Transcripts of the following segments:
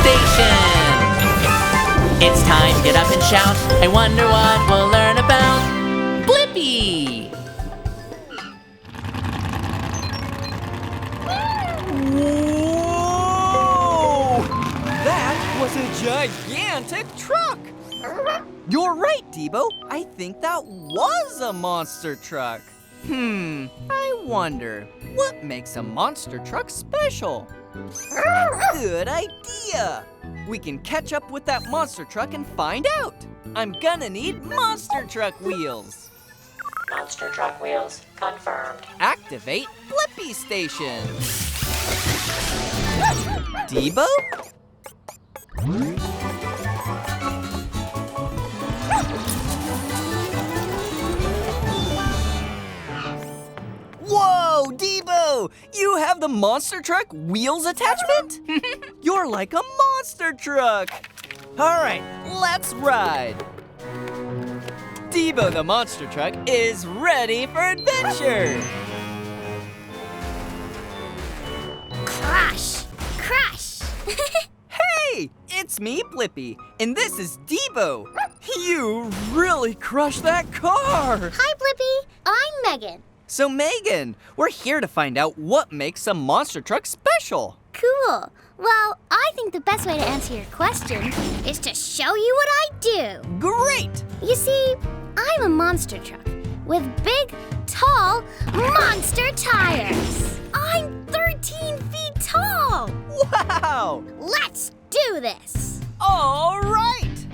station. It's time to get up and shout. I wonder what we'll learn about Blippi. Whoa! That was a gigantic truck. You're right, D.A.B.B.O. I think that was a monster truck. I wonder, what makes a monster truck special? Good idea! We can catch up with that monster truck and find out. I'm gonna need monster truck wheels. Monster truck wheels confirmed. Activate Blippi Station. D.A.B.B.O? Whoa, D.A.B.B.O! You have the monster truck wheels attachment? You're like a monster truck. All right, let's ride. D.A.B.B.O the monster truck is ready for adventure. Crash! Crash! Hey, it's me, Blippi, and this is D.A.B.B.O. You really crushed that car. Hi, Blippi. I'm Megan. So, Megan, we're here to find out what makes a monster truck special. Cool. Well, I think the best way to answer your question is to show you what I do. Great! You see, I'm a monster truck with big, tall, monster tires. I'm 13 feet tall. Wow! Let's do this. All right!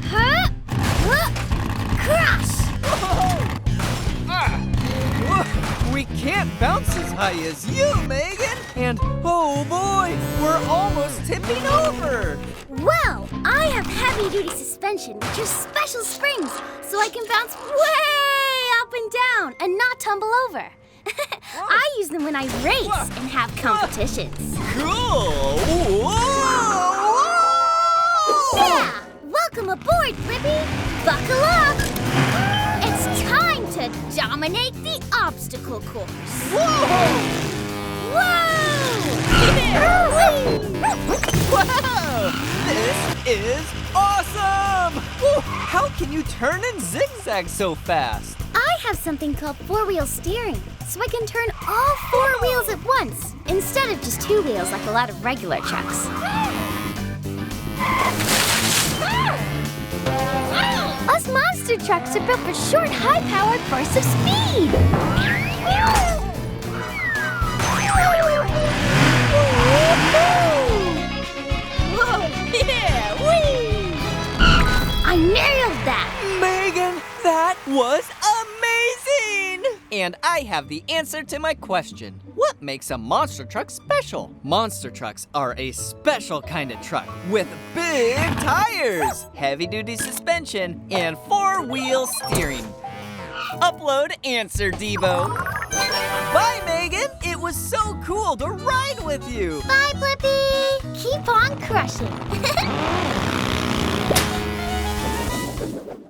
Huh? Huh? Crash! We can't bounce as high as you, Megan! And, oh boy, we're almost tipping over! Well, I have heavy-duty suspension, which are special springs, so I can bounce way up and down and not tumble over. I use them when I race and have competitions. Cool! Whoa! Yeah! Welcome aboard, Blippi! Buckle up! It's time to dominate the obstacle course. Whoa! Wow! This is awesome! Woo! How can you turn and zigzag so fast? I have something called four-wheel steering, so I can turn all four wheels at once, instead of just two wheels like a lot of regular trucks. Us monster trucks are built for short, high-powered bursts of speed. Whoa, yeah, whee! I nailed that! Megan, that was amazing! And I have the answer to my question. What makes a monster truck special? Monster trucks are a special kind of truck with big tires, heavy-duty suspension, and four-wheel steering. Upload answer, D.A.B.B.O. Bye, Megan! It was so cool to ride with you! Bye, Blippi! Keep on crushing!